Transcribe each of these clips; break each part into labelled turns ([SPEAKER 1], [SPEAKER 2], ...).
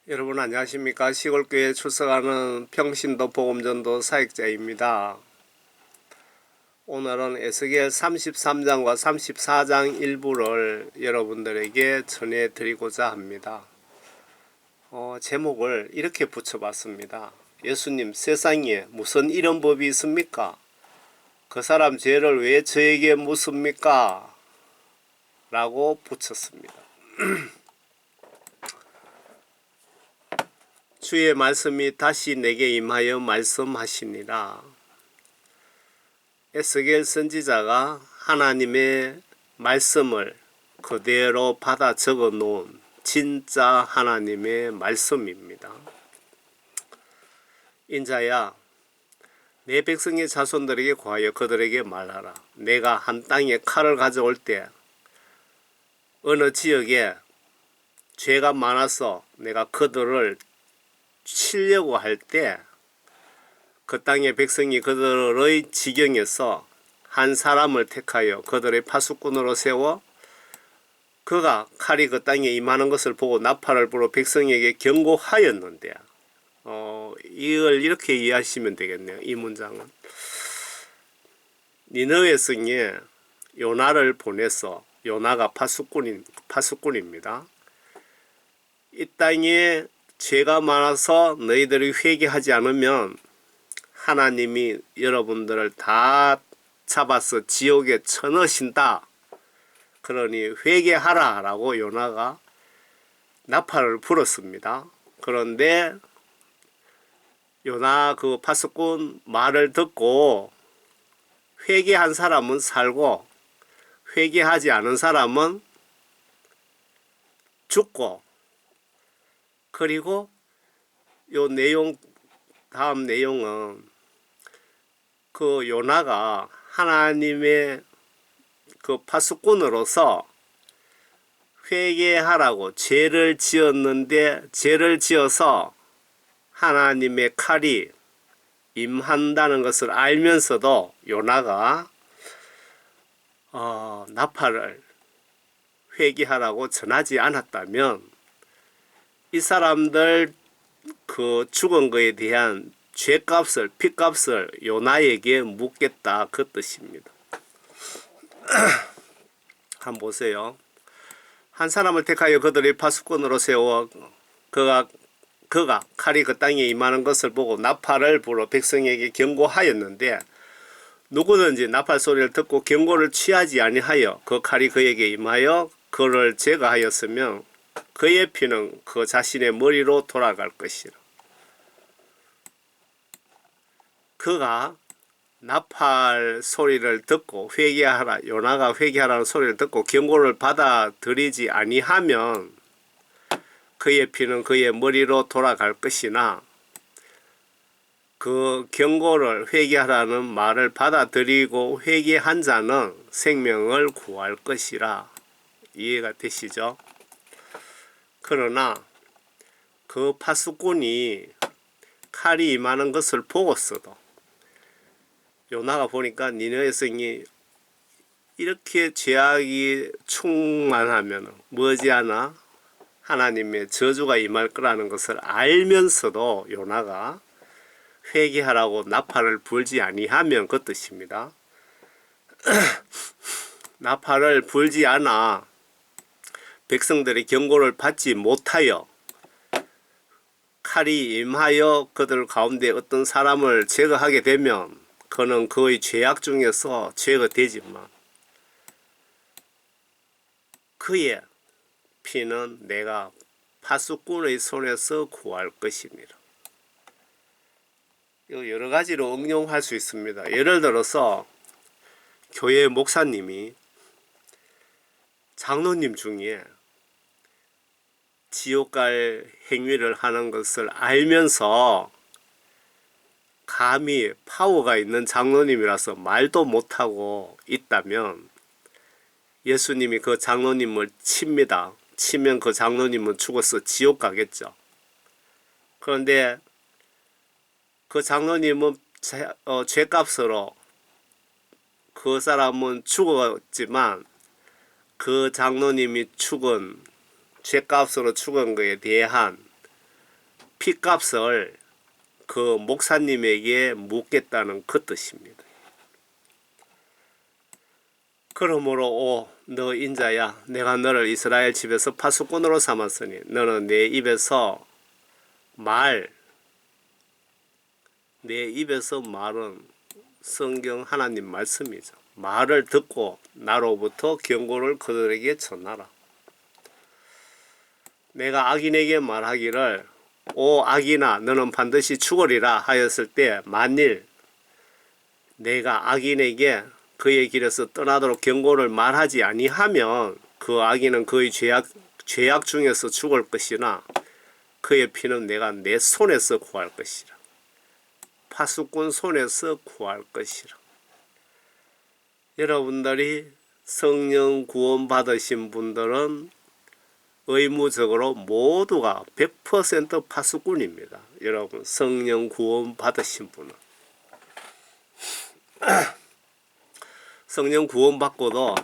[SPEAKER 1] 여러분 안녕하십니까? 시골교회에 출석하는 평신도 복음전도 사역자입니다. 오늘은 에스겔 33장과 34장 일부를 여러분들에게 전해드리고자 합니다. 제목을 이렇게 붙여봤습니다. 예수님, 세상에 무슨 이런 법이 있습니까? 그 사람 죄를 왜 저에게 묻습니까? 라고 붙였습니다. 주의 말씀이 다시 내게 임하여 말씀하시니라. 에스겔 선지자가 하나님의 말씀을 그대로 받아 적어 놓은 진짜 하나님의 말씀입니다. 인자야, 내 백성의 자손들에게 구하여 그들에게 말하라. 내가 한 땅에 칼을 가져올 때 어느 지역에 죄가 많아서 내가 그들을 치려고 할 때 그 땅의 백성이 그들의 지경에서 한 사람을 택하여 그들의 파수꾼으로 세워 그가 칼이 그 땅에 임하는 것을 보고 나팔을 불어 백성에게 경고하였는데 이걸 이렇게 이해하시면 되겠네요. 이 문장은 니느웨 성에 요나를 보내서 요나가 파수꾼입니다. 이 땅에 죄가 많아서 너희들이 회개하지 않으면 하나님이 여러분들을 다 잡아서 지옥에 쳐넣으신다. 그러니 회개하라 라고 요나가 나팔을 불었습니다. 그런데 요나 그 파수꾼 말을 듣고 회개한 사람은 살고 회개하지 않은 사람은 죽고, 그리고 요 내용 다음 내용은 그 요나가 하나님의 그 파수꾼으로서 회개하라고 죄를 지었는데 죄를 지어서 하나님의 칼이 임한다는 것을 알면서도 요나가 나팔을 회개하라고 전하지 않았다면 이 사람들 그 죽은 거에 대한 죄값을 핏값을 요나에게 묻겠다 그 뜻입니다. 한번 보세요. 한 사람을 택하여 그들의 파수꾼으로 세워 그가 칼이 그 땅에 임하는 것을 보고 나팔을 불어 백성에게 경고하였는데 누구든지 나팔 소리를 듣고 경고를 취하지 아니하여 그 칼이 그에게 임하여 그를 제거하였으면 그의 피는 그 자신의 머리로 돌아갈 것이라. 그가 나팔 소리를 듣고 회개하라, 요나가 회개하라는 소리를 듣고 경고를 받아들이지 아니하면 그의 피는 그의 머리로 돌아갈 것이나 그 경고를 회개하라는 말을 받아들이고 회개한 자는 생명을 구할 것이라. 이해가 되시죠? 그러나 그 파수꾼이 칼이 임하는 것을 보고서도 요나가 보니까 니느웨 성이 이렇게 죄악이 충만하면 머지않아 하나님의 저주가 임할 거라는 것을 알면서도 요나가 회개하라고 나팔을 불지 아니하면 그 뜻입니다. 나팔을 불지 않아 백성들의 경고를 받지 못하여 칼이 임하여 그들 가운데 어떤 사람을 제거하게 되면 그는 그의 죄악 중에서 제거되지만 그의 피는 내가 파수꾼의 손에서 구할 것이니라. 이거 여러 가지로 응용할 수 있습니다. 예를 들어서 교회 목사님이 장로님 중에 지옥 갈 행위를 하는 것을 알면서 감히 파워가 있는 장로님이라서 말도 못하고 있다면 예수님이 그 장로님을 칩니다. 치면 그 장로님은 죽어서 지옥 가겠죠. 그런데 그 장로님은 죄값으로 그 사람은 죽었지만 그 장로님이 죽은 죄값으로 죽은 것에 대한 피값을 그 목사님에게 묻겠다는 그 뜻입니다. 그러므로 너 인자야, 내가 너를 이스라엘 집에서 파수꾼으로 삼았으니 너는 내 입에서 말은 성경 하나님 말씀이죠. 말을 듣고 나로부터 경고를 그들에게 전하라. 내가 악인에게 말하기를 오 악인아 너는 반드시 죽으리라 하였을 때 만일 내가 악인에게 그의 길에서 떠나도록 경고를 말하지 아니하면 그 악인은 그의 죄악 중에서 죽을 것이나 그의 피는 내가 내 손에서 구할 것이라. 파수꾼 손에서 구할 것이라. 여러분들이 성령 구원 받으신 분들은 의무적으로 모두가 100% 파수꾼입니다. 여러분 성령 구원 받으신 분은 성령 구원 받고도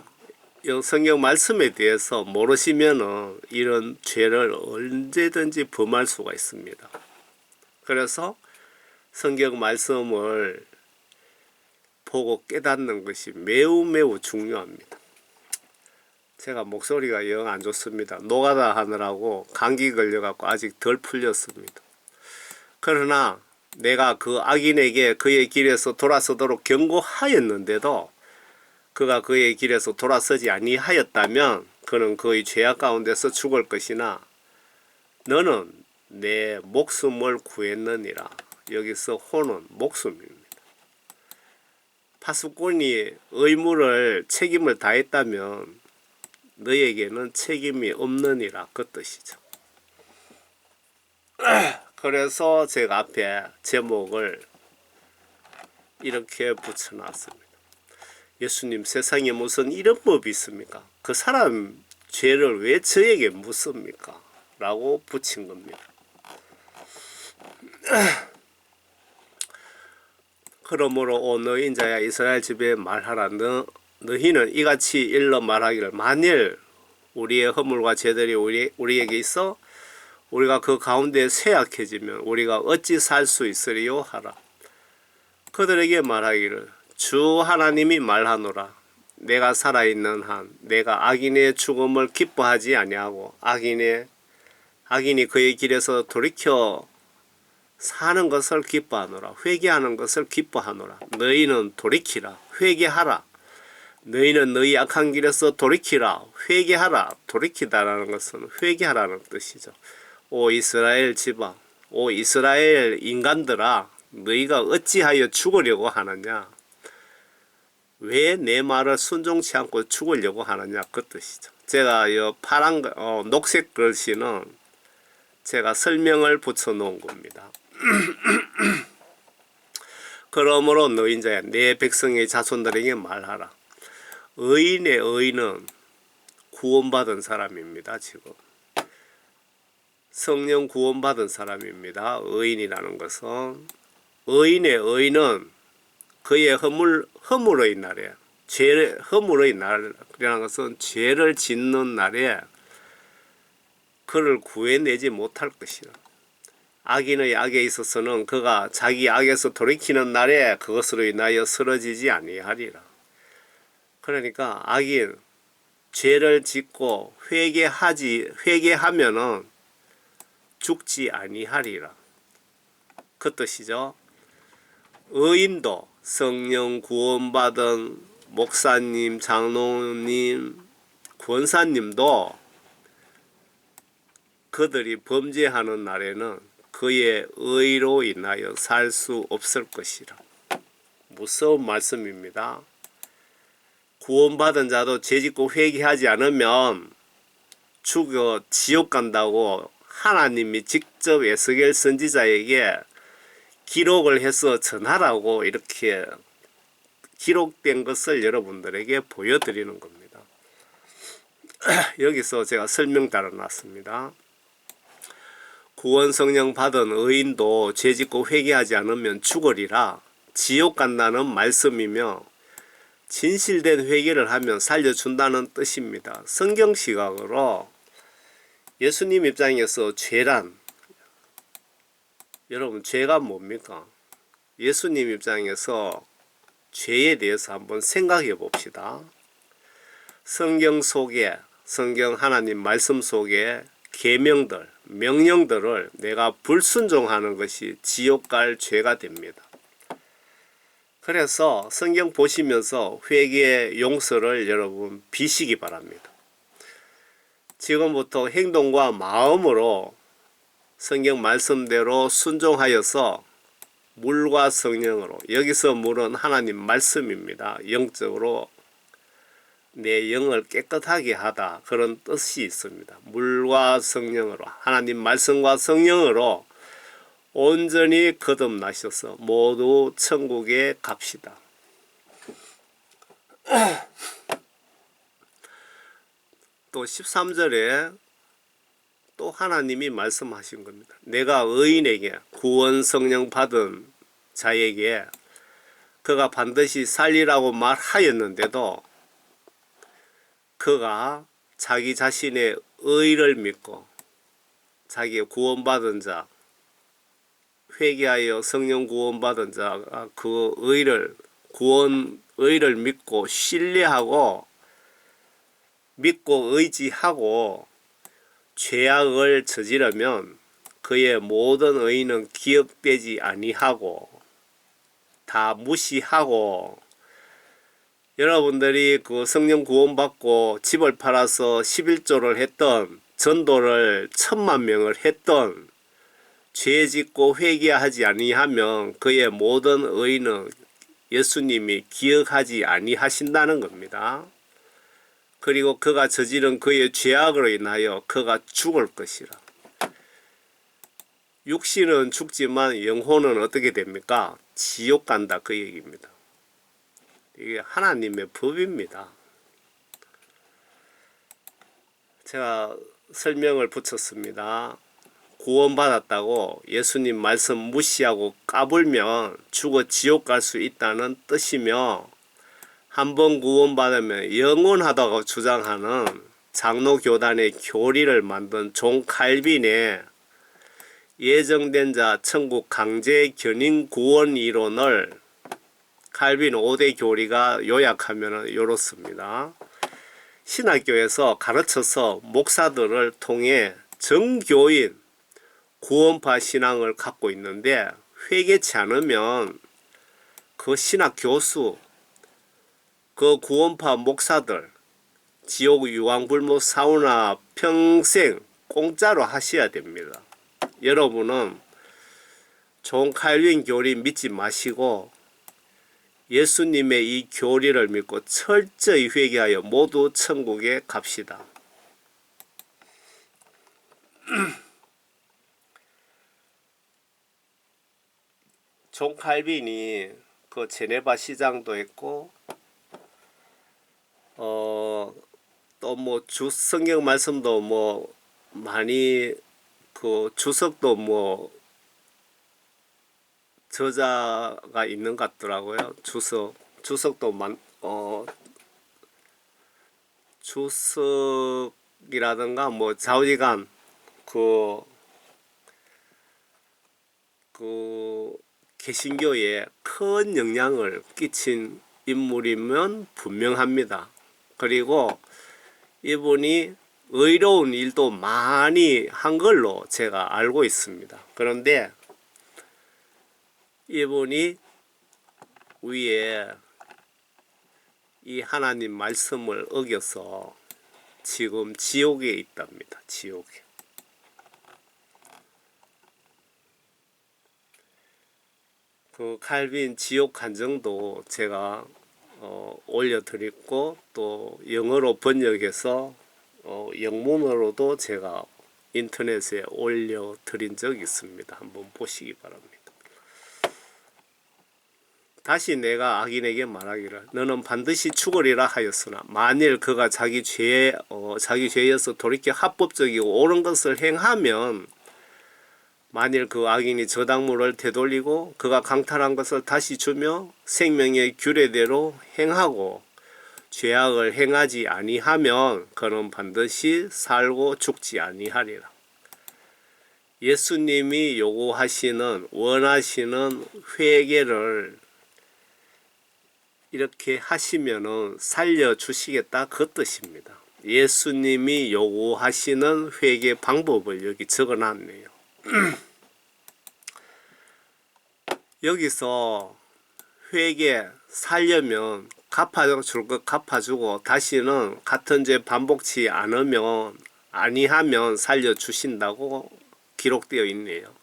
[SPEAKER 1] 성경 말씀에 대해서 모르시면은 이런 죄를 언제든지 범할 수가 있습니다. 그래서 성경 말씀을 보고 깨닫는 것이 매우 중요합니다. 제가 목소리가 영 안 좋습니다. 노가다 하느라고 감기 걸려갖고 아직 덜 풀렸습니다. 그러나 내가 그 악인에게 그의 길에서 돌아서도록 경고하였는데도 그가 그의 길에서 돌아서지 아니하였다면 그는 그의 죄악 가운데서 죽을 것이나 너는 내 목숨을 구했느니라. 여기서 호는 목숨입니다. 파수꾼이 의무를 책임을 다했다면 너에게는 책임이 없느니라 그 뜻이죠. 그래서 제가 앞에 제목을 이렇게 붙여놨습니다. 예수님 세상에 무슨 이런 법이 있습니까? 그 사람 죄를 왜 저에게 묻습니까? 라고 붙인 겁니다. 그러므로 너희 인자야 이스라엘 집에 말하라. 너희는 이같이 일러 말하기를 만일 우리의 허물과 죄들이 우리에게 있어 우리가 그 가운데 쇠약해지면 우리가 어찌 살 수 있으리요 하라. 그들에게 말하기를 주 하나님이 말하노라. 내가 살아있는 한 내가 악인의 죽음을 기뻐하지 아니하고 악인이 그의 길에서 돌이켜 사는 것을 기뻐하노라. 회개하는 것을 기뻐하노라. 너희는 돌이키라. 회개하라. 너희는 너희 악한 길에서 돌이키라. 회개하라. 돌이키다라는 것은 회개하라는 뜻이죠. 오 이스라엘 집아, 오 이스라엘 인간들아, 너희가 어찌하여 죽으려고 하느냐? 왜 내 말을 순종치 않고 죽으려고 하느냐? 그 뜻이죠. 제가 이 녹색 글씨는 제가 설명을 붙여 놓은 겁니다. 그러므로 너희 자야 내 백성의 자손들에게 말하라. 의인의 의인은 구원받은 사람입니다. 지금 성령 구원받은 사람입니다. 의인이라는 것은 의인의 의인은 그의 허물의 날에 허물의 날이라는 것은 죄를 짓는 날에 그를 구해내지 못할 것이라. 악인의 악에 있어서는 그가 자기 악에서 돌이키는 날에 그것으로 인하여 쓰러지지 아니하리라. 그러니까 악인 죄를 짓고 회개하면은 죽지 아니하리라. 그 뜻이죠. 의인도 성령 구원받은 목사님, 장로님, 권사님도 그들이 범죄하는 날에는 그의 의로 인하여 살 수 없을 것이라. 무서운 말씀입니다. 구원받은 자도 죄짓고 회개하지 않으면 죽어 지옥 간다고 하나님이 직접 에스겔 선지자에게 기록을 해서 전하라고 이렇게 기록된 것을 여러분들에게 보여드리는 겁니다. 여기서 제가 설명 달아놨습니다. 구원 성령 받은 의인도 죄짓고 회개하지 않으면 죽으리라. 지옥 간다는 말씀이며 진실된 회개를 하면 살려준다는 뜻입니다. 성경 시각으로 예수님 입장에서 죄란 여러분, 죄가 뭡니까? 예수님 입장에서 죄에 대해서 한번 생각해 봅시다. 성경 속에, 성경 하나님 말씀 속에 계명들, 명령들을 내가 불순종하는 것이 지옥 갈 죄가 됩니다. 그래서 성경 보시면서 회개의 용서를 여러분 비시기 바랍니다. 지금부터 행동과 마음으로 성경 말씀대로 순종하여서 물과 성령으로, 여기서 물은 하나님 말씀입니다. 영적으로 내 영을 깨끗하게 하다, 그런 뜻이 있습니다. 물과 성령으로, 하나님 말씀과 성령으로 온전히 거듭나셔서 모두 천국에 갑시다. 또 13절에 또 하나님이 말씀하신 겁니다. 내가 의인에게 구원 성령 받은 자에게 그가 반드시 살리라고 말하였는데도 그가 자기 자신의 의를 믿고 자기의 구원받은 자, 회개하여 성령 구원받은 자가 그 의를, 의를 믿고 신뢰하고 믿고 의지하고 죄악을 저지르면 그의 모든 의는 기억되지 아니하고 다 무시하고, 여러분들이 그 성령 구원받고 집을 팔아서 11조를 했던, 전도를 1000만 명을 했던, 죄 짓고 회개하지 아니하면 그의 모든 의는 예수님이 기억하지 아니하신다는 겁니다. 그리고 그가 저지른 그의 죄악으로 인하여 그가 죽을 것이라. 육신은 죽지만 영혼은 어떻게 됩니까? 지옥 간다, 그 얘기입니다. 이게 하나님의 법입니다. 제가 설명을 붙였습니다. 구원받았다고 예수님 말씀 무시하고 까불면 죽어 지옥 갈 수 있다는 뜻이며, 한번 구원받으면 영원하다고 주장하는 장로교단의 교리를 만든 존 칼빈의 예정된 자 천국 강제 견인 구원 이론을 칼빈 5대 교리가 요약하면 이렇습니다. 신학교에서 가르쳐서 목사들을 통해 정교인 구원파 신앙을 갖고 있는데, 회개치 않으면 그 신학 교수, 그 구원파 목사들 지옥 유황불무 사우나 평생 공짜로 하셔야 됩니다. 여러분은 존 칼빈 교리 믿지 마시고 예수님의 이 교리를 믿고 철저히 회개하여 모두 천국에 갑시다. 존 칼빈이 그 제네바 시장도 했고, 또 뭐 성경 말씀도 뭐 많이, 그 주석도 뭐 저자가 있는 것 같더라고요. 주석도 주석이라든가 뭐 좌우지간 그 개신교에 큰 영향을 끼친 인물이면 분명합니다. 그리고 이분이 의로운 일도 많이 한 걸로 제가 알고 있습니다. 그런데 이분이 위에 이 하나님 말씀을 어겨서 지금 지옥에 있답니다. 지옥에. 그 칼빈 지옥 간증도 제가 올려드렸고, 또 영어로 번역해서 영문으로도 제가 인터넷에 올려드린 적이 있습니다. 한번 보시기 바랍니다. 다시 내가 악인에게 말하기를 너는 반드시 죽으리라 하였으나 만일 그가 자기 죄에서 돌이켜 합법적이고 옳은 것을 행하면, 만일 그 악인이 저당물을 되돌리고 그가 강탈한 것을 다시 주며 생명의 규례대로 행하고 죄악을 행하지 아니하면 그는 반드시 살고 죽지 아니하리라. 예수님이 요구하시는 원하시는 회개를 이렇게 하시면은 살려주시겠다 그 뜻입니다. 예수님이 요구하시는 회개 방법을 여기 적어놨네요. 여기서 회개 살려면 갚아줄 것 갚아주고 다시는 같은 죄 반복치 아니하면 살려주신다고 기록되어 있네요.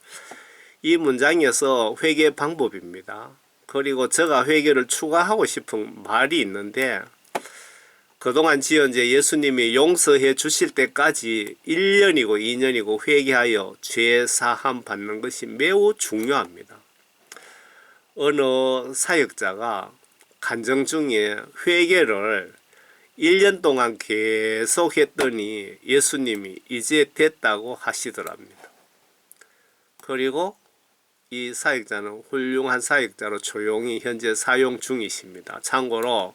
[SPEAKER 1] 이 문장에서 회개 방법입니다. 그리고 제가 회개를 추가하고 싶은 말이 있는데, 그동안 지은 죄 예수님이 용서해 주실 때까지 1년이고 2년이고 회개하여 죄 사함 받는 것이 매우 중요합니다. 어느 사역자가 간증 중에 회개를 1년 동안 계속 했더니 예수님이 이제 됐다고 하시더랍니다. 그리고 이 사역자는 훌륭한 사역자로 조용히 현재 사용 중이십니다. 참고로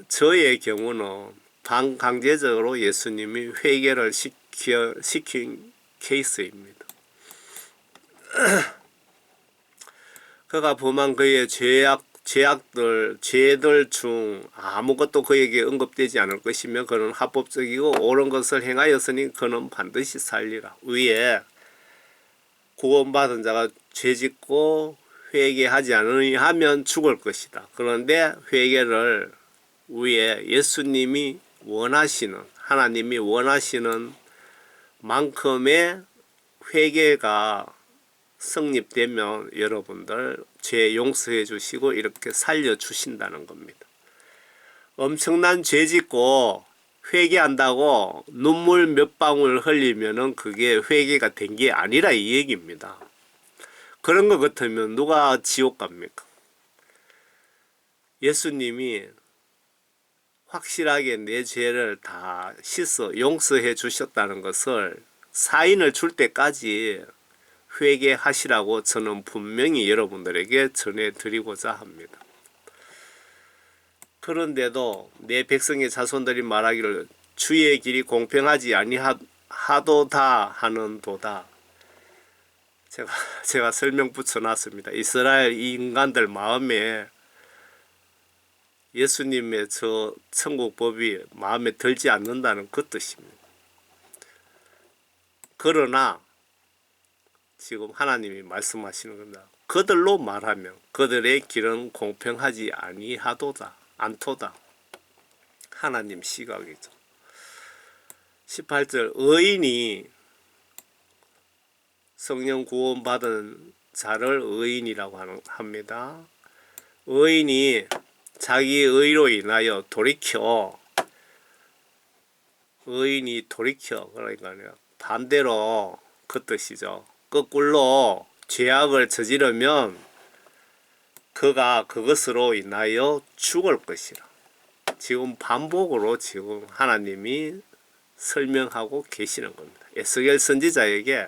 [SPEAKER 1] 저의 경우는 반강제적으로 예수님이 회개를 시킨 케이스입니다. 그가 범한 그의 죄들 중 아무것도 그에게 언급되지 않을 것이며 그는 합법적이고 옳은 것을 행하였으니 그는 반드시 살리라. 위에 구원받은 자가 죄짓고 회개하지 않으면 죽을 것이다. 그런데 회개를 위에 예수님이 원하시는, 하나님이 원하시는 만큼의 회개가 성립되면 여러분들 죄 용서해 주시고 이렇게 살려 주신다는 겁니다. 엄청난 죄 짓고 회개한다고 눈물 몇 방울 흘리면은 그게 회개가 된 게 아니라 이 얘기입니다. 그런 것 같으면 누가 지옥 갑니까? 예수님이 확실하게 내 죄를 다 씻어 용서해 주셨다는 것을 사인을 줄 때까지 회개하시라고 저는 분명히 여러분들에게 전해드리고자 합니다. 그런데도 내 백성의 자손들이 말하기를 주의 길이 공평하지 아니하도다 하는도다. 제가 설명 붙여놨습니다. 이스라엘 인간들 마음에 예수님의 저 천국 법이 마음에 들지 않는다는 그 뜻입니다. 그러나 지금 하나님이 말씀하시는 겁니다. 그들로 말하면 그들의 길은 공평하지 않도다. 하나님 시각이죠. 18절 의인이 성령 구원받은 자를 의인이라고 합니다. 의인이 자기 의로 인하여 그러니까 반대로 그 뜻이죠. 거꾸로 죄악을 저지르면 그가 그것으로 인하여 죽을 것이라. 지금 반복으로 지금 하나님이 설명하고 계시는 겁니다. 에스겔 선지자에게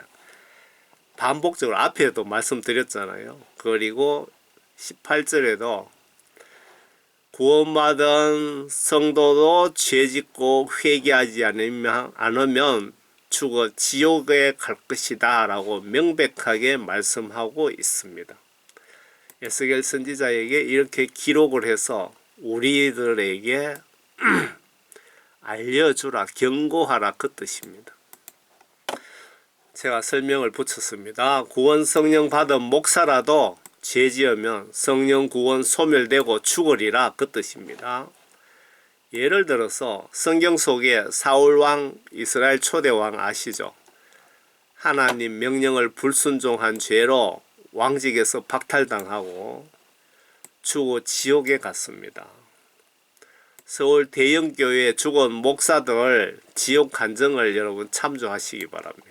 [SPEAKER 1] 반복적으로 앞에도 말씀드렸잖아요. 그리고 18절에도 구원받은 성도도 죄짓고 회개하지 않으면 죽어 지옥에 갈 것이다 라고 명백하게 말씀하고 있습니다. 에스겔 선지자에게 이렇게 기록을 해서 우리들에게 알려주라, 경고하라 그 뜻입니다. 제가 설명을 붙였습니다. 구원 성령 받은 목사라도 죄지으면 성령 구원 소멸되고 죽으리라 그 뜻입니다. 예를 들어서 성경 속에 사울왕, 이스라엘 초대왕 아시죠? 하나님 명령을 불순종한 죄로 왕직에서 박탈당하고 죽어 지옥에 갔습니다. 서울 대형교회 죽은 목사들 지옥 간증을 여러분 참조하시기 바랍니다.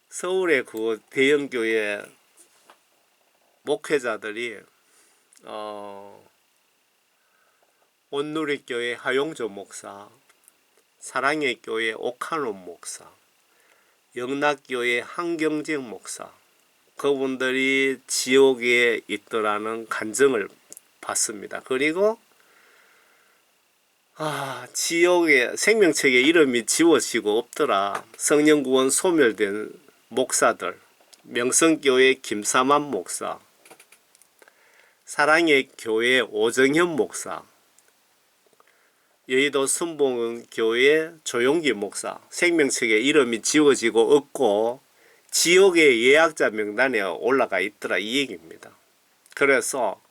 [SPEAKER 1] 서울의 그 대형교회 목회자들이 온누리교회 하용조 목사, 사랑의 교회 옥한원 목사, 영락교회 한경직 목사, 그분들이 지옥에 있더라는 간증을 받습니다. 그리고 지옥에 생명책에 이름이 지워지고 없더라. 성령구원 소멸된 목사들, 명성교회 김사만 목사, 사랑의 교회 오정현 목사, 여의도 순복음교회 조용기 목사, 생명책에 이름이 지워지고 없고 지옥의 예약자 명단에 올라가 있더라, 이 얘기입니다. 그래서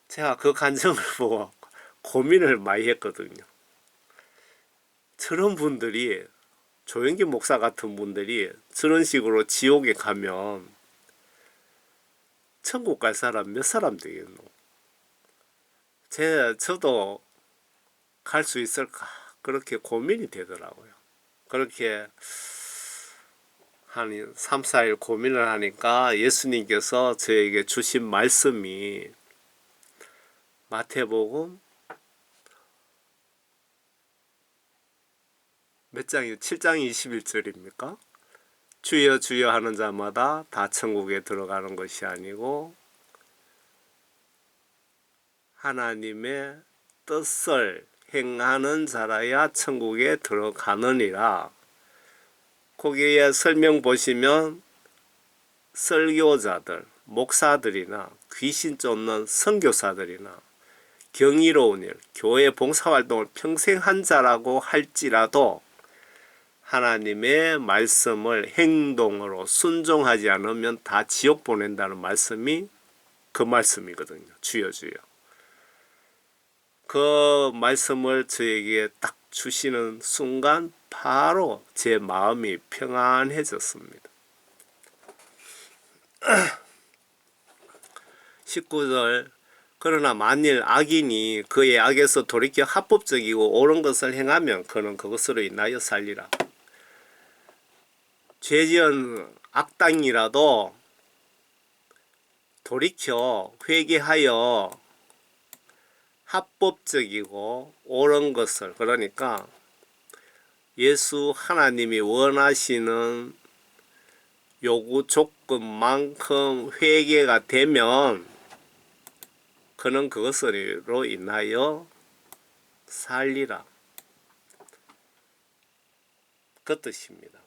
[SPEAKER 1] 제가 그 간증을 보고 고민을 많이 했거든요. 저런 분들이, 조영기 목사 같은 분들이 저런 식으로 지옥에 가면 천국 갈 사람 몇 사람 되겠노? 저도 갈 수 있을까? 그렇게 고민이 되더라고요. 그렇게 한 3, 4일 고민을 하니까 예수님께서 저에게 주신 말씀이 마태복음 몇 장이요? 7장 21절입니까? 주여 주여 하는 자마다 다 천국에 들어가는 것이 아니고 하나님의 뜻을 행하는 자라야 천국에 들어가느니라. 거기에 설명 보시면 설교자들, 목사들이나 귀신 쫓는 선교사들이나 경이로운 일, 교회 봉사활동을 평생 한 자라고 할지라도 하나님의 말씀을 행동으로 순종하지 않으면 다 지옥 보낸다는 말씀이 그 말씀이거든요. 주여 주여. 그 말씀을 저에게 딱 주시는 순간 바로 제 마음이 평안해졌습니다. 19절 그러나 만일 악인이 그의 악에서 돌이켜 합법적이고 옳은 것을 행하면 그는 그것으로 인하여 살리라. 죄지은 악당이라도 돌이켜 회개하여 합법적이고 옳은 것을, 그러니까 예수 하나님이 원하시는 요구 조건만큼 회개가 되면 그는 그것으로 인하여 살리라. 그 뜻입니다.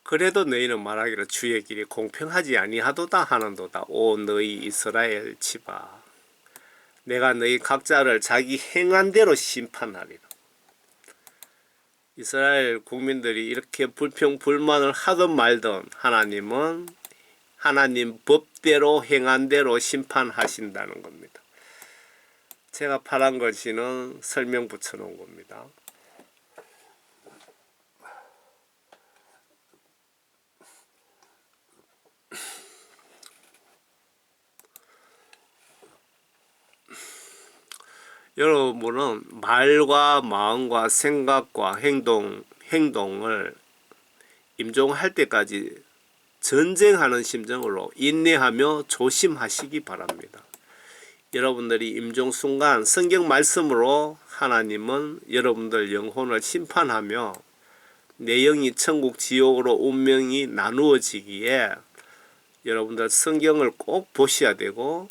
[SPEAKER 1] 그래도 너희는 말하기를 주의 길이 공평하지 아니하도다 하는도다. 오 너희 이스라엘 집아, 내가 너희 각자를 자기 행한 대로 심판하리라. 이스라엘 국민들이 이렇게 불평불만을 하든 말든 하나님은 하나님 법대로 행한 대로 심판하신다는 겁니다. 제가 파란 글씨는 설명 붙여놓은 겁니다. 여러분은 말과 마음과 생각과 행동을 임종할 때까지 전쟁하는 심정으로 인내하며 조심하시기 바랍니다. 여러분들이 임종 순간 성경 말씀으로 하나님은 여러분들 영혼을 심판하며 내 영이 천국 지옥으로 운명이 나누어지기에 여러분들 성경을 꼭 보셔야 되고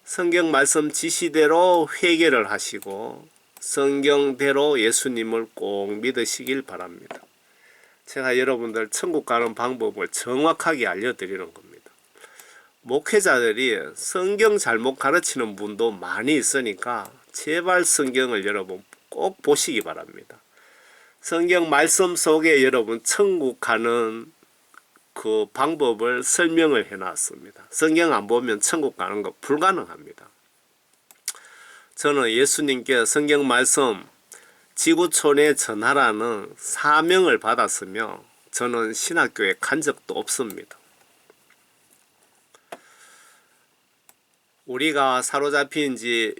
[SPEAKER 1] 성경 말씀 지시대로 회개를 하시고 성경대로 예수님을 꼭 믿으시길 바랍니다. 제가 여러분들 천국 가는 방법을 정확하게 알려드리는 겁니다. 목회자들이 성경 잘못 가르치는 분도 많이 있으니까 제발 성경을 여러분 꼭 보시기 바랍니다. 성경 말씀 속에 여러분 천국 가는 그 방법을 설명을 해놨습니다. 성경 안 보면 천국 가는 거 불가능합니다. 저는 예수님께 성경 말씀 지구촌에 전하라는 사명을 받았으며 저는 신학교에 간 적도 없습니다. 우리가 사로잡힌 지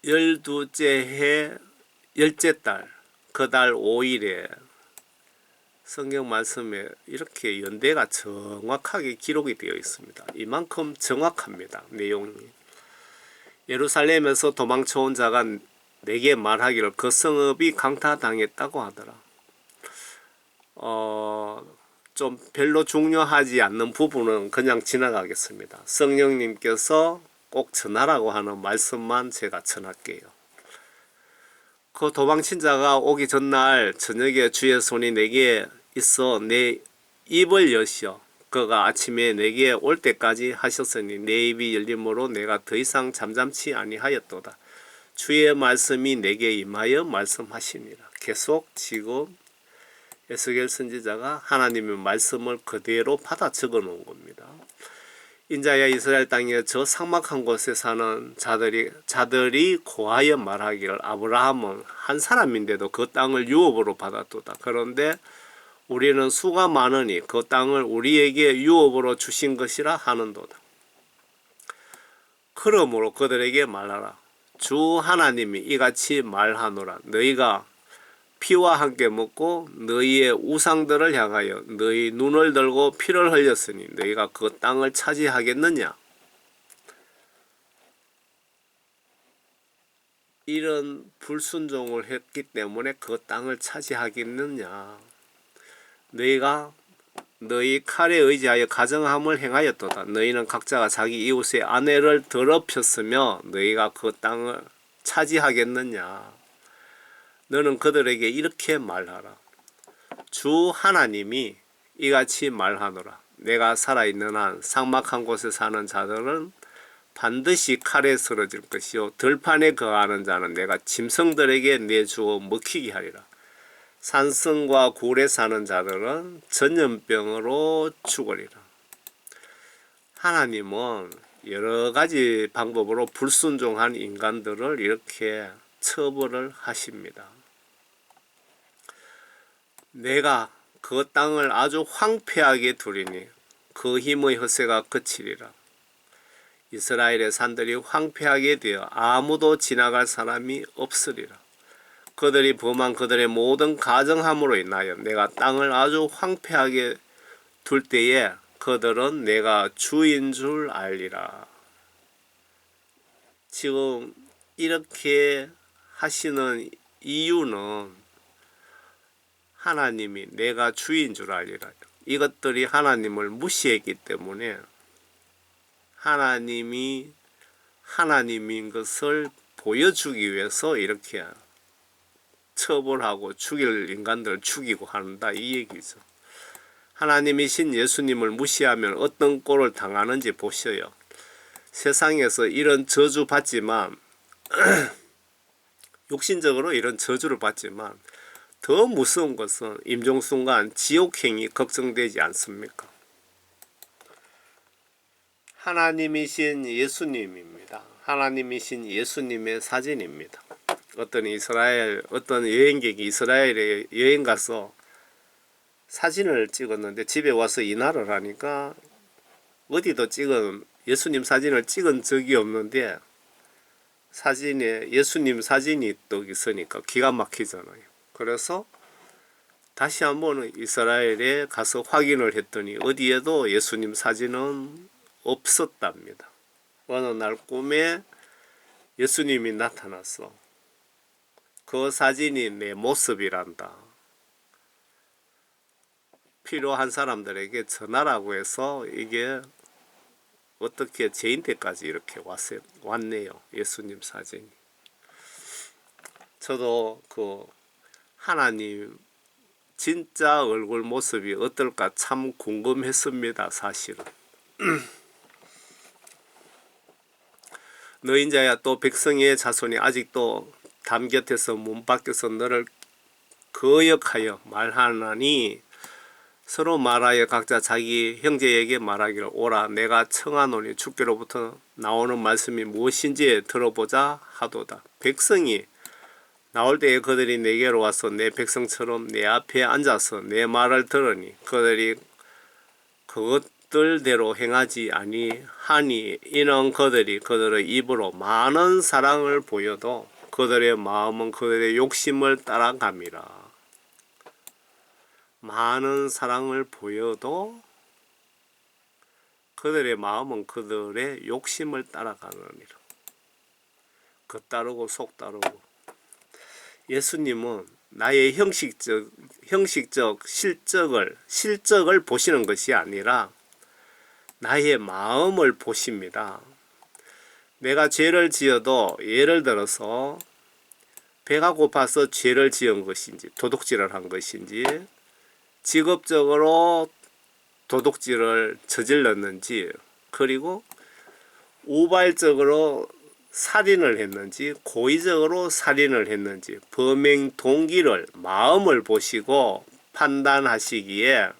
[SPEAKER 1] 12째 해 10째 달, 그 달 5일에 성경 말씀에 이렇게 연대가 정확하게 기록이 되어 있습니다. 이만큼 정확합니다. 내용이. 예루살렘에서 도망쳐온 자가 내게 말하기를 그 성읍이 강타당했다고 하더라. 좀 별로 중요하지 않는 부분은 그냥 지나가겠습니다. 성령님께서 꼭 전하라고 하는 말씀만 제가 전할게요. 그 도망친 자가 오기 전날 저녁에 주의 손이 내게 있어 내 입을 여시어 그가 아침에 내게 올 때까지 하셨으니 내 입이 열림으로 내가 더 이상 잠잠치 아니하였도다. 주의 말씀이 내게 임하여 말씀하시니라. 계속 지금 에스겔 선지자가 하나님의 말씀을 그대로 받아 적어 놓은 겁니다. 인자야 이스라엘 땅에 저 삭막한 곳에 사는 자들이 고하여 말하기를 아브라함은 한 사람인데도 그 땅을 유업으로 받았도다. 그런데 우리는 수가 많으니 그 땅을 우리에게 유업으로 주신 것이라 하는도다. 그러므로 그들에게 말하라. 주 하나님이 이같이 말하노라. 너희가 피와 함께 먹고 너희의 우상들을 향하여 너희 눈을 들고 피를 흘렸으니 너희가 그 땅을 차지하겠느냐? 이런 불순종을 했기 때문에 그 땅을 차지하겠느냐? 너희가 너희 칼에 의지하여 가정함을 행하였도다. 너희는 각자가 자기 이웃의 아내를 더럽혔으며 너희가 그 땅을 차지하겠느냐? 너는 그들에게 이렇게 말하라. 주 하나님이 이같이 말하노라. 내가 살아있는 한 삭막한 곳에 사는 자들은 반드시 칼에 쓰러질 것이요 들판에 거하는 자는 내가 짐승들에게 내주어 먹히게 하리라. 산성과 굴에 사는 자들은 전염병으로 죽으리라. 하나님은 여러 가지 방법으로 불순종한 인간들을 이렇게 처벌을 하십니다. 내가 그 땅을 아주 황폐하게 두리니 그 힘의 허세가 그치리라. 이스라엘의 산들이 황폐하게 되어 아무도 지나갈 사람이 없으리라. 그들이 범한 그들의 모든 가정함으로 인하여 내가 땅을 아주 황폐하게 둘 때에 그들은 내가 주인 줄 알리라. 지금 이렇게 하시는 이유는 하나님이 내가 주인 줄 알리라. 이것들이 하나님을 무시했기 때문에 하나님이 하나님인 것을 보여주기 위해서 이렇게 처벌하고 죽일 인간들을 죽이고 한다 이 얘기죠. 하나님이신 예수님을 무시하면 어떤 꼴을 당하는지 보셔요. 세상에서 이런 저주 받지만 육신적으로 이런 저주를 받지만 더 무서운 것은 임종순간 지옥행이 걱정되지 않습니까? 하나님이신 예수님입니다. 하나님이신 예수님의 사진입니다. 어떤 여행객이 이스라엘에 여행 가서 사진을 찍었는데 집에 와서 이날을 하니까 어디도 예수님 사진을 찍은 적이 없는데 사진에 예수님 사진이 또 있으니까 기가 막히잖아요. 그래서 다시 한번 이스라엘에 가서 확인을 했더니 어디에도 예수님 사진은 없었답니다. 어느 날 꿈에 예수님이 나타났어. 그 사진이 내 모습이란다. 필요한 사람들에게 전하라고 해서 이게 어떻게 제인대까지 이렇게 왔네요. 예수님 사진이. 저도 그 하나님 진짜 얼굴 모습이 어떨까 참 궁금했습니다. 사실은. 너희 자야 또 백성의 자손이 아직도 담 곁에서 문 밖에서 너를 거역하여 말하나니 서로 말하여 각자 자기 형제에게 말하기를 오라 내가 청하노니 주께로부터 나오는 말씀이 무엇인지 들어보자 하도다. 백성이 나올 때에 그들이 내게로 와서 내 백성처럼 내 앞에 앉아서 내 말을 들으니 그들이 그것들대로 행하지 아니하니 이는 그들의 입으로 많은 사랑을 보여도 그들의 마음은 그들의 욕심을 따라갑니다. 많은 사랑을 보여도 그들의 마음은 그들의 욕심을 따라가느니라. 겉 따르고 속 따르고. 예수님은 나의 형식적 실적을 보시는 것이 아니라 나의 마음을 보십니다. 내가 죄를 지어도 예를 들어서 배가 고파서 죄를 지은 것인지 도둑질을 한 것인지 직업적으로 도둑질을 저질렀는지 그리고 우발적으로 살인을 했는지 고의적으로 살인을 했는지 범행 동기를 마음을 보시고 판단하시기에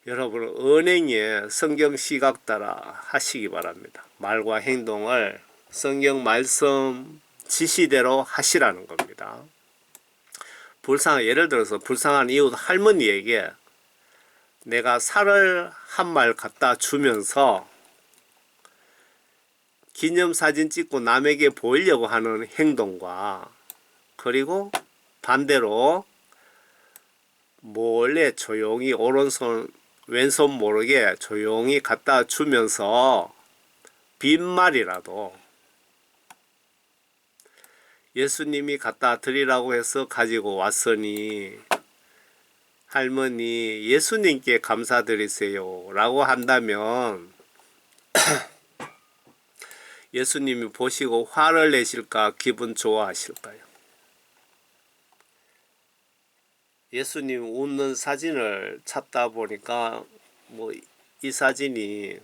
[SPEAKER 1] 여러분은 은행에 성경 시각 따라 하시기 바랍니다. 말과 행동을 성경 말씀 지시대로 하시라는 겁니다. 예를 들어서 불쌍한 이웃 할머니에게 내가 쌀을 한 말 갖다 주면서 기념사진 찍고 남에게 보이려고 하는 행동과 그리고 반대로 몰래 조용히 오른손 왼손 모르게 조용히 갖다 주면서 빈말이라도 예수님이 갖다 드리라고 해서 가지고 왔으니 할머니 예수님께 감사드리세요 라고 한다면 예수님이 보시고 화를 내실까 기분 좋아하실까요? 예수님 웃는 사진을 찾다 보니까 이 사진이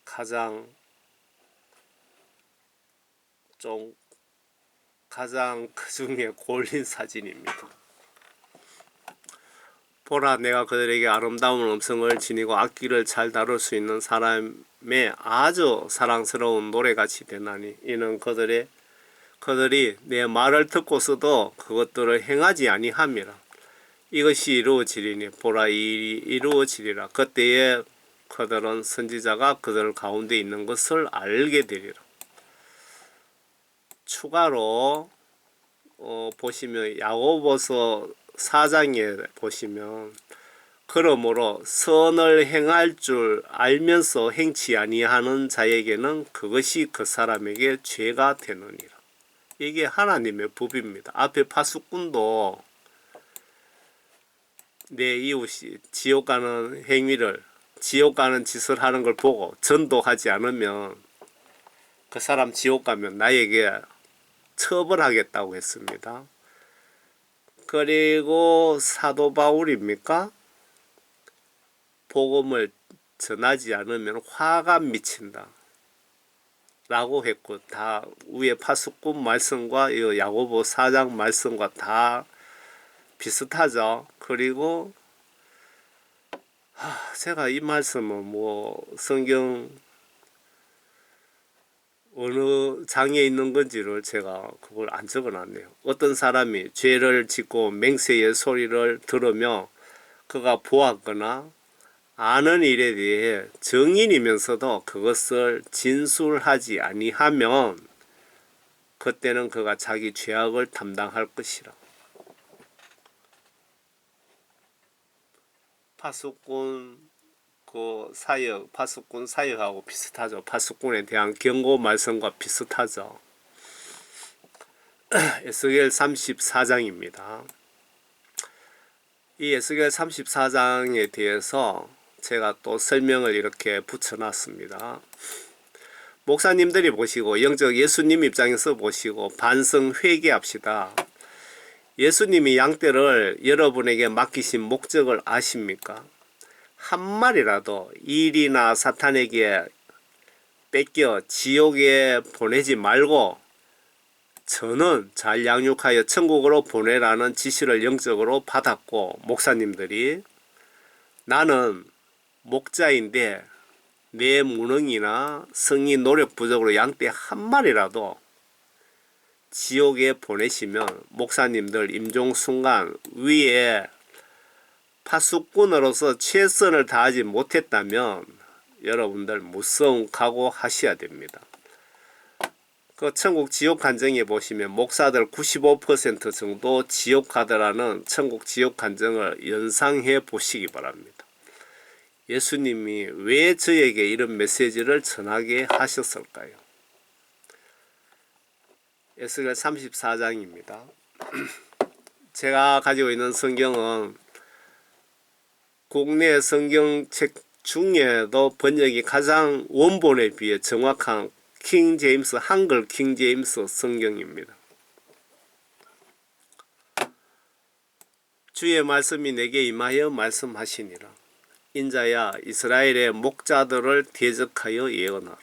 [SPEAKER 1] 가장 그 중에 골린 사진입니다. 보라 내가 그들에게 아름다운 음성을 지니고 악기를 잘 다룰 수 있는 사람의 아주 사랑스러운 노래같이 되나니 이는 그들이 내 말을 듣고서도 그것들을 행하지 아니함이라. 이것이 이루어지리니 보라 이 일이 이루어지리라. 그때에 그들은 선지자가 그들 가운데 있는 것을 알게 되리라. 추가로 보시면 야고보서 4장에 보시면 그러므로 선을 행할 줄 알면서 행치 아니하는 자에게는 그것이 그 사람에게 죄가 되느니라. 이게 하나님의 법입니다. 앞에 파수꾼도 내 이웃이 지옥 가는 짓을 하는 걸 보고 전도하지 않으면 그 사람 지옥 가면 나에게 처벌하겠다고 했습니다. 그리고 사도 바울입니까? 복음을 전하지 않으면 화가 미친다 라고 했고 다 위에 파수꾼 말씀과 이 야고보 4장 말씀과 다 비슷하죠. 그리고 제가 이 말씀은 성경 어느 장에 있는 건지를 제가 그걸 안 적어놨네요. 어떤 사람이 죄를 짓고 맹세의 소리를 들으며 그가 보았거나 아는 일에 대해 증인이면서도 그것을 진술하지 아니하면 그때는 그가 자기 죄악을 담당할 것이라. 파수꾼 사역하고 비슷하죠. 파수꾼에 대한 경고 말씀과 비슷하죠. 에스겔 34장입니다. 이 에스겔 34장에 대해서 제가 또 설명을 이렇게 붙여놨습니다. 목사님들이 보시고 영적 예수님 입장에서 보시고 반성 회개합시다. 예수님이 양떼를 여러분에게 맡기신 목적을 아십니까? 한 마리라도 일이나 사탄에게 뺏겨 지옥에 보내지 말고 저는 잘 양육하여 천국으로 보내라는 지시를 영적으로 받았고 목사님들이 나는 목자인데 내 무능이나 성의 노력 부족으로 양떼 한 마리라도 지옥에 보내시면 목사님들 임종순간 위에 파수꾼으로서 최선을 다하지 못했다면 여러분들 무서운 각오하셔야 됩니다. 그 천국 지옥 간증에 보시면 목사들 95% 정도 지옥 가더라는 천국 지옥 간증을 연상해 보시기 바랍니다. 예수님이 왜 저에게 이런 메시지를 전하게 하셨을까요? 에스겔 34장입니다. 제가 가지고 있는 성경은 국내 성경책 중에도 번역이 가장 원본에 비해 정확한 킹 제임스, 한글 킹 제임스 성경입니다. 주의 말씀이 내게 임하여 말씀하시니라. 인자야 이스라엘의 목자들을 대적하여 예언하라.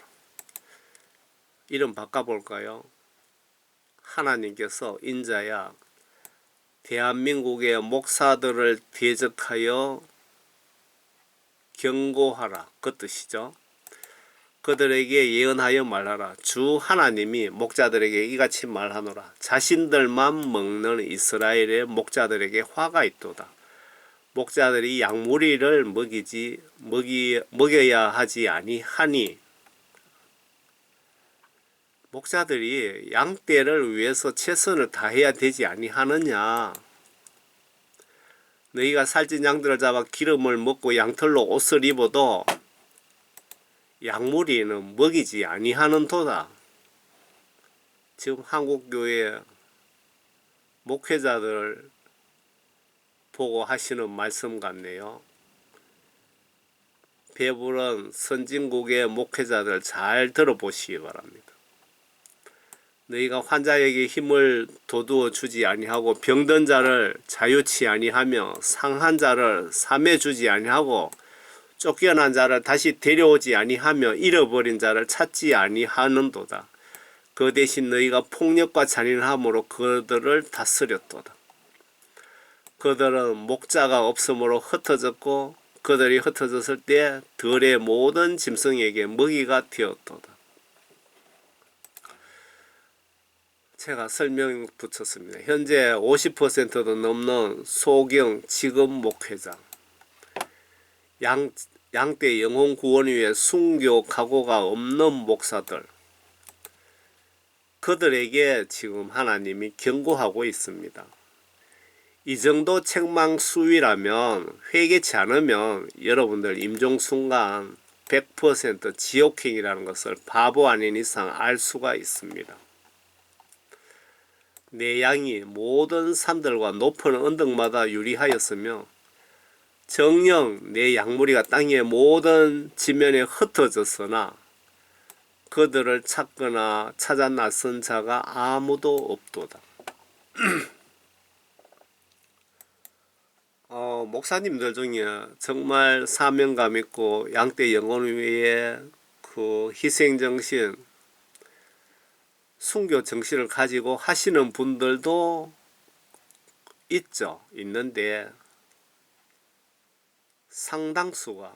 [SPEAKER 1] 이름 바꿔볼까요? 하나님께서 인자야 대한민국의 목사들을 대적하여 경고하라 그 뜻이죠. 그들에게 예언하여 말하라. 주 하나님이 목자들에게 이같이 말하노라. 자신들만 먹는 이스라엘의 목자들에게 화가 있도다. 목자들이 양무리를 먹여야 하지 아니하니 목자들이 양떼를 위해서 최선을 다해야 되지 아니하느냐. 너희가 살찐 양들을 잡아 기름을 먹고 양털로 옷을 입어도 양무리는 먹이지 아니하는 도다. 지금 한국교회 목회자들 보고 하시는 말씀 같네요. 배부른 선진국의 목회자들 잘 들어보시기 바랍니다. 너희가 환자에게 힘을 돋우어 주지 아니하고 병든 자를 자유치 아니하며 상한 자를 삼해 주지 아니하고 쫓겨난 자를 다시 데려오지 아니하며 잃어버린 자를 찾지 아니하는도다. 그 대신 너희가 폭력과 잔인함으로 그들을 다스렸도다. 그들은 목자가 없으므로 흩어졌고 그들이 흩어졌을 때 들의 모든 짐승에게 먹이가 되었도다. 제가 설명 붙였습니다. 현재 50%도 넘는 소경 지금 목회장, 양떼 영혼 구원 위에 순교 각오가 없는 목사들, 그들에게 지금 하나님이 경고하고 있습니다. 이 정도 책망 수위라면 회개치 않으면 여러분들 임종순간 100% 지옥행이라는 것을 바보 아닌 이상 알 수가 있습니다. 내 양이 모든 산들과 높은 언덕마다 유리하였으며 정녕 내 양무리가 땅의 모든 지면에 흩어졌으나 그들을 찾거나 찾아 나선 자가 아무도 없도다. 목사님들 중에 정말 사명감 있고 양떼 영혼 위에 그 희생정신, 순교 정신을 가지고 하시는 분들도 있는데 상당수가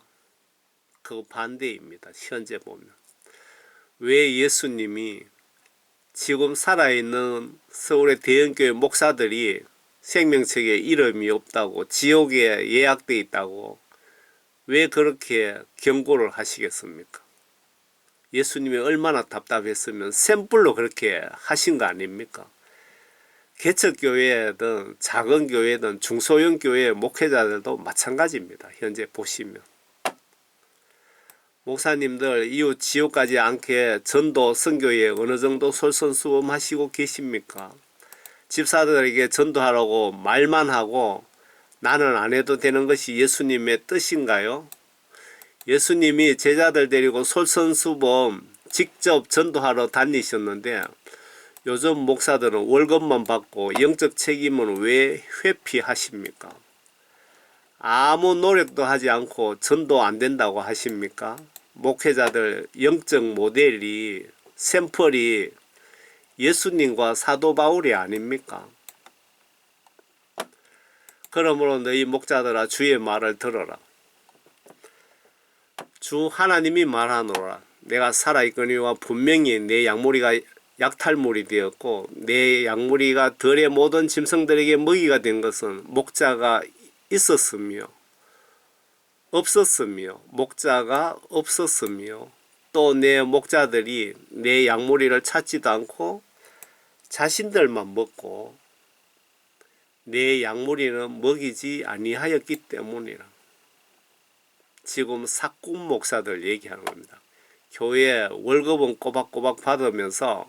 [SPEAKER 1] 그 반대입니다. 현재 보면. 왜 예수님이 지금 살아있는 서울의 대형교회 목사들이 생명책에 이름이 없다고, 지옥에 예약되어 있다고 왜 그렇게 경고를 하시겠습니까? 예수님이 얼마나 답답했으면 샘플로 그렇게 하신 거 아닙니까? 개척교회든 작은 교회든 중소형 교회 목회자들도 마찬가지입니다. 현재 보시면. 목사님들 이후 지옥 가지 않게 전도 선교에 어느 정도 솔선수범하시고 계십니까? 집사들에게 전도하라고 말만 하고 나는 안 해도 되는 것이 예수님의 뜻인가요? 예수님이 제자들 데리고 솔선수범 직접 전도하러 다니셨는데 요즘 목사들은 월급만 받고 영적 책임은 왜 회피하십니까? 아무 노력도 하지 않고 전도 안 된다고 하십니까? 목회자들 영적 모델이, 샘플이 예수님과 사도 바울이 아닙니까? 그러므로 너희 목자들아 주의 말을 들어라. 주 하나님이 말하노라. 내가 살아있거니와 분명히 내 양무리가 약탈물이 되었고 내 양무리가 들의 모든 짐승들에게 먹이가 된 것은 목자가 있었으며 없었으며 목자가 없었으며 또 내 목자들이 내 양무리를 찾지도 않고 자신들만 먹고 내 양무리는 먹이지 아니하였기 때문이라. 지금 사꾼 목사들 얘기하는 겁니다. 교회 월급은 꼬박꼬박 받으면서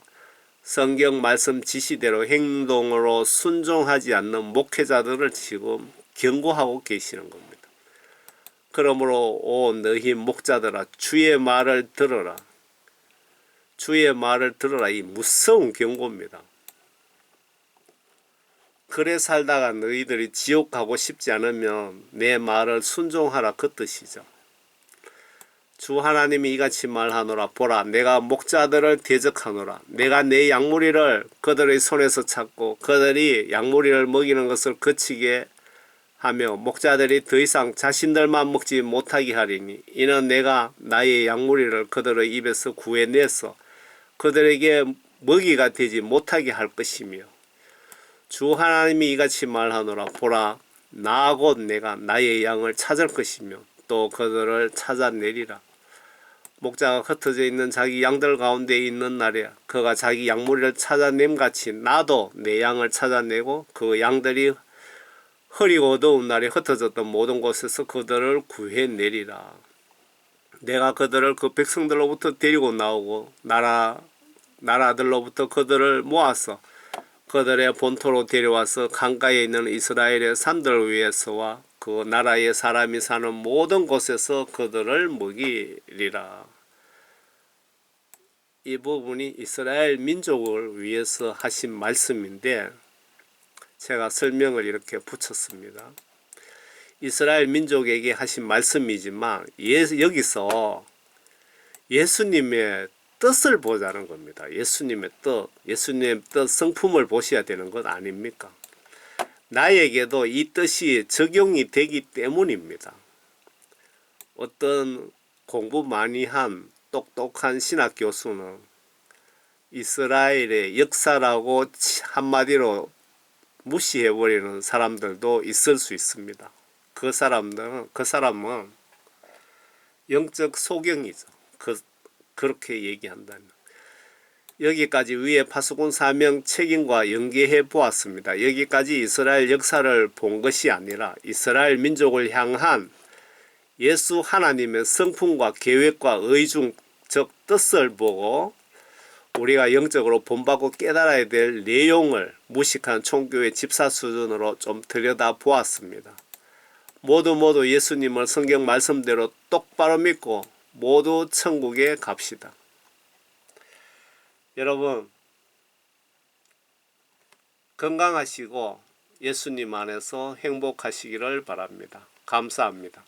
[SPEAKER 1] 성경 말씀 지시대로 행동으로 순종하지 않는 목회자들을 지금 경고하고 계시는 겁니다. 그러므로 오 너희 목자들아 주의 말을 들어라. 주의 말을 들어라. 이 무서운 경고입니다. 그래 살다가 너희들이 지옥 가고 싶지 않으면 내 말을 순종하라 그 뜻이죠. 주 하나님이 이같이 말하노라. 보라 내가 목자들을 대적하노라. 내가 내 양무리를 그들의 손에서 찾고 그들이 양무리를 먹이는 것을 그치게 하며 목자들이 더 이상 자신들만 먹지 못하게 하리니 이는 내가 나의 양무리를 그들의 입에서 구해내서 그들에게 먹이가 되지 못하게 할 것이며 주 하나님이 이같이 말하노라. 보라 나 곧 내가 나의 양을 찾을 것이며 또 그들을 찾아내리라. 목자가 흩어져 있는 자기 양들 가운데 있는 날에 그가 자기 양무리를 찾아냄같이 나도 내 양을 찾아내고 그 양들이 흐리고 어두운 날에 흩어졌던 모든 곳에서 그들을 구해내리라. 내가 그들을 그 백성들로부터 데리고 나오고 나라들로부터 그들을 모아서 그들의 본토로 데려와서 강가에 있는 이스라엘의 산들 위에서와 그 나라의 사람이 사는 모든 곳에서 그들을 먹이리라. 이 부분이 이스라엘 민족을 위해서 하신 말씀인데 제가 설명을 이렇게 붙였습니다. 이스라엘 민족에게 하신 말씀이지만 여기서 예수님의 뜻을 보자는 겁니다. 예수님의 뜻 성품을 보셔야 되는 것 아닙니까? 나에게도 이 뜻이 적용이 되기 때문입니다. 어떤 공부 많이 한 똑똑한 신학 교수는 이스라엘의 역사라고 한마디로 무시해버리는 사람들도 있을 수 있습니다. 그 사람은 영적 소경이죠. 그렇게 얘기한다면. 여기까지 위에 파수꾼 사명 책임과 연계해 보았습니다. 여기까지 이스라엘 역사를 본 것이 아니라 이스라엘 민족을 향한 예수 하나님의 성품과 계획과 의중적 뜻을 보고 우리가 영적으로 본받고 깨달아야 될 내용을 무식한 총교의 집사 수준으로 좀 들여다 보았습니다. 모두 예수님을 성경 말씀대로 똑바로 믿고 모두 천국에 갑시다. 여러분 건강하시고 예수님 안에서 행복하시기를 바랍니다. 감사합니다.